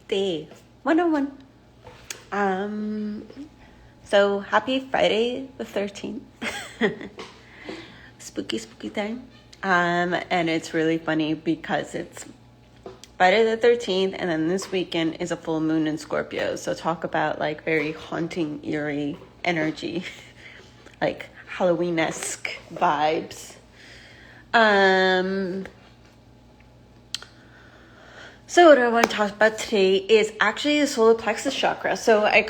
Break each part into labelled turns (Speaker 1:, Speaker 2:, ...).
Speaker 1: Day 101. So happy Friday the 13th. Spooky time. And it's really funny because it's Friday the 13th, and then this weekend is a full moon in Scorpio. So talk about like very haunting, eerie energy, like Halloween-esque vibes. So what I want to talk about today is actually the solar plexus chakra. So I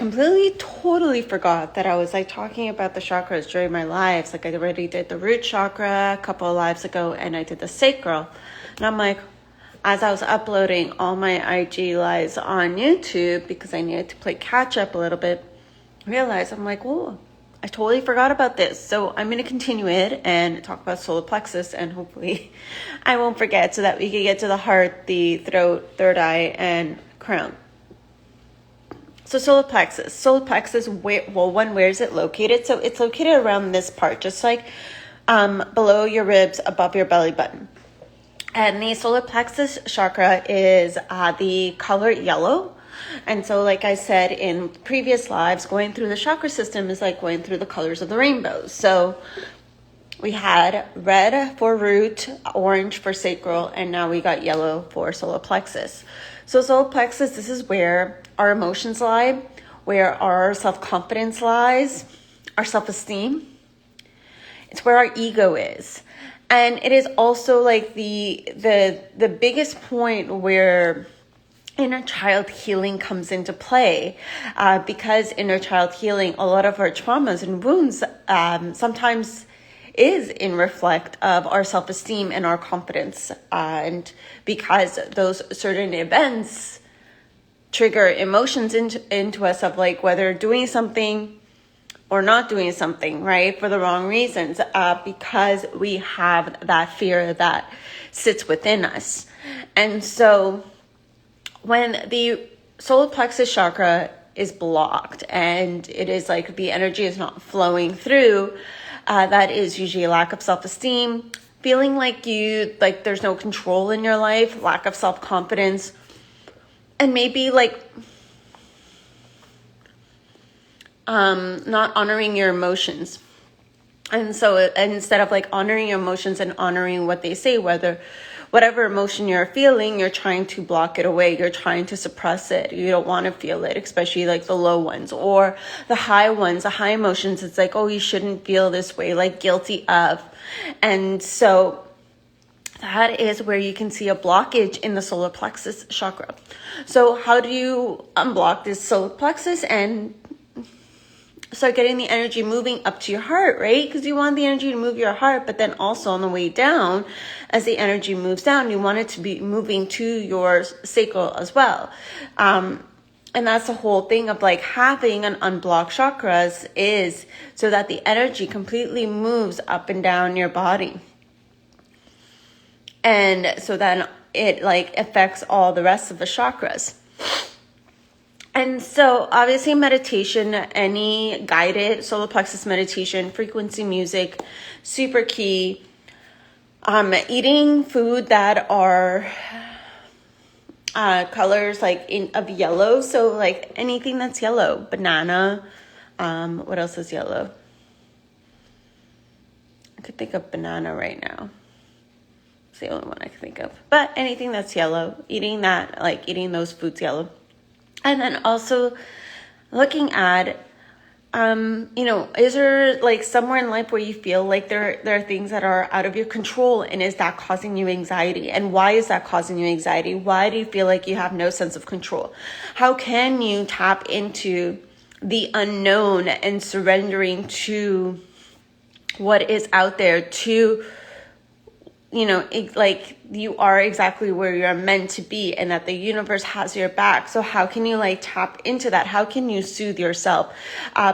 Speaker 1: totally forgot that I was like talking about the chakras during my lives. Like I already did the root chakra a couple of lives ago, and I did the sacral. And I'm like, as I was uploading all my IG lives on YouTube, because I needed to play catch up a little bit, I realized I'm like, whoa, I totally forgot about this. So I'm going to continue it and talk about solar plexus, and hopefully I won't forget so that we can get to the heart, the throat, third eye, and crown. So solar plexus, where is it located? So it's located around this part, just like below your ribs, above your belly button. And the solar plexus chakra is the color yellow. And so, like I said in previous lives, going through the chakra system is like going through the colors of the rainbow. So we had red for root, orange for sacral, and now we got yellow for solar plexus. So solar plexus, this is where our emotions lie, where our self-confidence lies, our self-esteem. It's where our ego is. And it is also like the biggest point where inner child healing comes into play, because inner child healing, a lot of our traumas and wounds sometimes is in reflect of our self-esteem and our confidence, and because those certain events trigger emotions into us of like whether doing something or not doing something, right, for the wrong reasons, because we have that fear that sits within us. And so when the solar plexus chakra is blocked and it is like the energy is not flowing through, that is usually a lack of self-esteem, feeling like there's no control in your life, lack of self-confidence, and maybe like not honoring your emotions. And so instead of like honoring your emotions and honoring what they say, whatever emotion you're feeling, you're trying to block it away. You're trying to suppress it. You don't want to feel it, especially like the low ones or the high ones, the high emotions. It's like, oh, you shouldn't feel this way, like guilty of. And so that is where you can see a blockage in the solar plexus chakra. So how do you unblock this solar plexus and start getting the energy moving up to your heart, right? Because you want the energy to move your heart, but then also on the way down, as the energy moves down, you want it to be moving to your sacral as well. And that's the whole thing of like having an unblocked chakras, is so that the energy completely moves up and down your body. And so then it like affects all the rest of the chakras. And so obviously meditation, any guided solar plexus meditation, frequency music, super key. Eating food that are colors like of yellow. So like anything that's yellow, banana. What else is yellow? I could think of banana right now. It's the only one I can think of. But anything that's yellow, eating those foods yellow. And then also looking at, is there like somewhere in life where you feel like there are things that are out of your control, and is that causing you anxiety? And why is that causing you anxiety? Why do you feel like you have no sense of control? How can you tap into the unknown and surrendering to what is out there, to like you are exactly where you're meant to be, and that the universe has your back. So how can you like tap into that? How can you soothe yourself?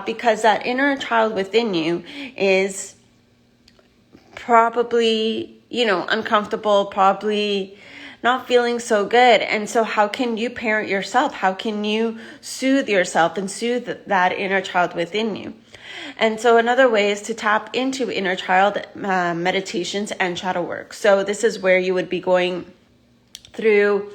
Speaker 1: Because that inner child within you is probably, uncomfortable, probably not feeling so good. And so how can you parent yourself? How can you soothe yourself and soothe that inner child within you? And so another way is to tap into inner child meditations and shadow work. So this is where you would be going through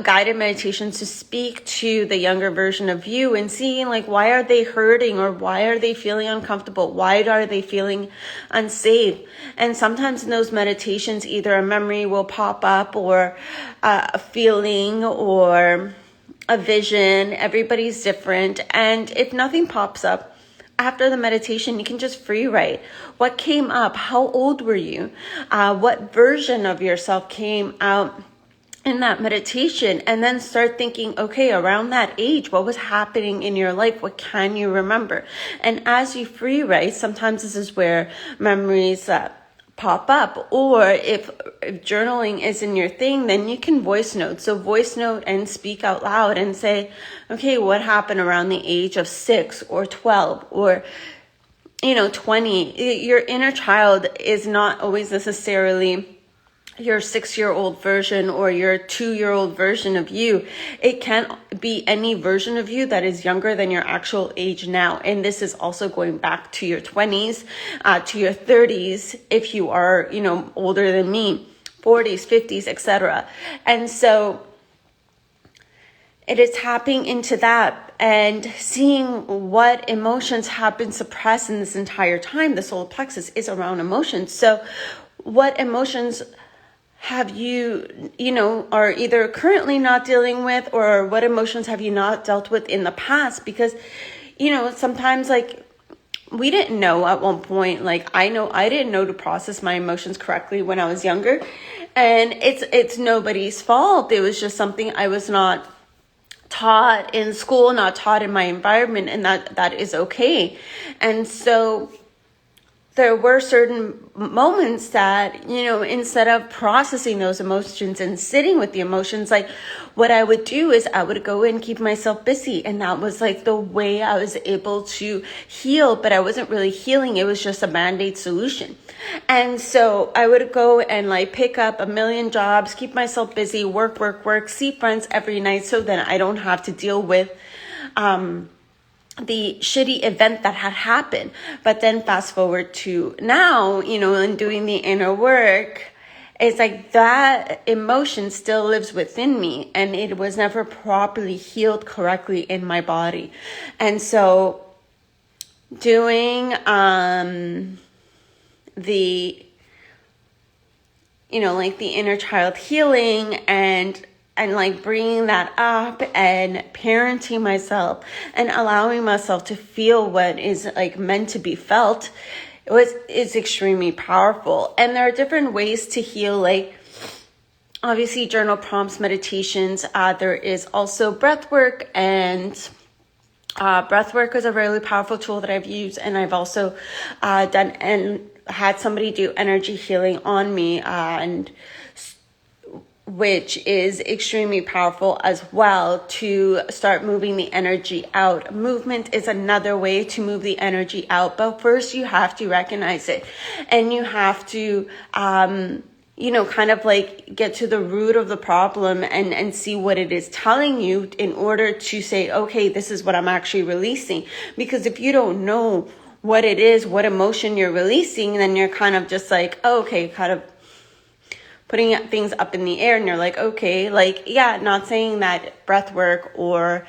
Speaker 1: guided meditations to speak to the younger version of you and seeing like, why are they hurting, or why are they feeling uncomfortable? Why are they feeling unsafe? And sometimes in those meditations, either a memory will pop up, or a feeling, or a vision. Everybody's different. And if nothing pops up after the meditation, you can just free write what came up. How old were you? What version of yourself came out in that meditation? And then start thinking, okay, around that age, what was happening in your life? What can you remember? And as you free write, sometimes this is where memories pop up. Or if journaling isn't your thing, then you can voice note. So voice note and speak out loud and say, okay, what happened around the age of 6 or 12 or 20? Your inner child is not always necessarily your 6-year-old version or your 2-year-old version of you. It can be any version of you that is younger than your actual age now. And this is also going back to your 20s, to your 30s, if you are, older than me, 40s, 50s, etc. And so it is tapping into that and seeing what emotions have been suppressed in this entire time. The solar plexus is around emotions. So what emotions have you, are either currently not dealing with, or what emotions have you not dealt with in the past? Because, sometimes like we didn't know at one point, like I know I didn't know to process my emotions correctly when I was younger, and it's nobody's fault. It was just something I was not taught in school, not taught in my environment, and that is okay. And so there were certain moments that, instead of processing those emotions and sitting with the emotions, like what I would do is I would go and keep myself busy. And that was like the way I was able to heal, but I wasn't really healing. It was just a Band-Aid solution. And so I would go and like pick up a million jobs, keep myself busy, work, see friends every night, so then I don't have to deal with, the shitty event that had happened. But then fast forward to now, and doing the inner work, it's like that emotion still lives within me, and it was never properly healed correctly in my body. And so doing the like the inner child healing and like bringing that up and parenting myself and allowing myself to feel what is like meant to be felt is extremely powerful. And there are different ways to heal, like obviously journal prompts, meditations. There is also breath work, and breath work is a really powerful tool that I've used. And I've also done and had somebody do energy healing on me, and which is extremely powerful as well, to start moving the energy out. Movement is another way to move the energy out, but first you have to recognize it, and you have to kind of like get to the root of the problem and see what it is telling you, in order to say, okay, this is what I'm actually releasing. Because if you don't know what it is, what emotion you're releasing, then you're kind of just like, oh, okay, kind of putting things up in the air, and you're like, okay, like, yeah, not saying that breath work or,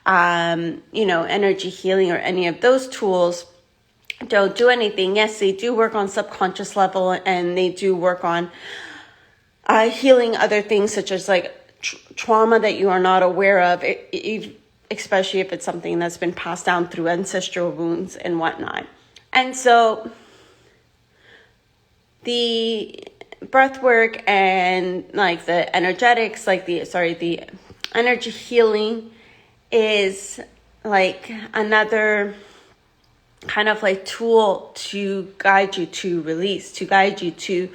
Speaker 1: energy healing or any of those tools don't do anything. Yes, they do work on subconscious level, and they do work on healing other things, such as like trauma that you are not aware of, especially if it's something that's been passed down through ancestral wounds and whatnot. And so the breath work and like the energetics, like the energy healing is like another kind of like tool to guide you to release, to guide you to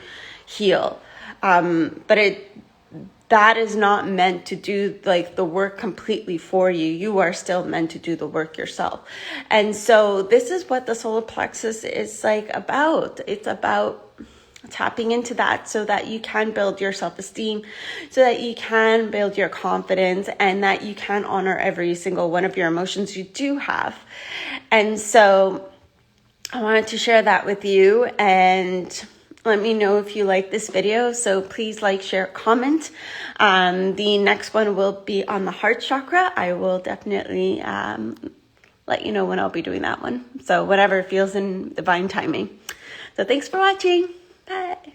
Speaker 1: heal. But that is not meant to do like the work completely for you. You are still meant to do the work yourself. And so this is what the solar plexus is like about. It's about tapping into that so that you can build your self-esteem, so that you can build your confidence, and that you can honor every single one of your emotions you do have. And so I wanted to share that with you. And Let me know if you like this video. So please like, share, comment. The next one will be on the heart chakra. I will definitely let you know when I'll be doing that one. So whatever feels in divine timing. So thanks for watching. Bye.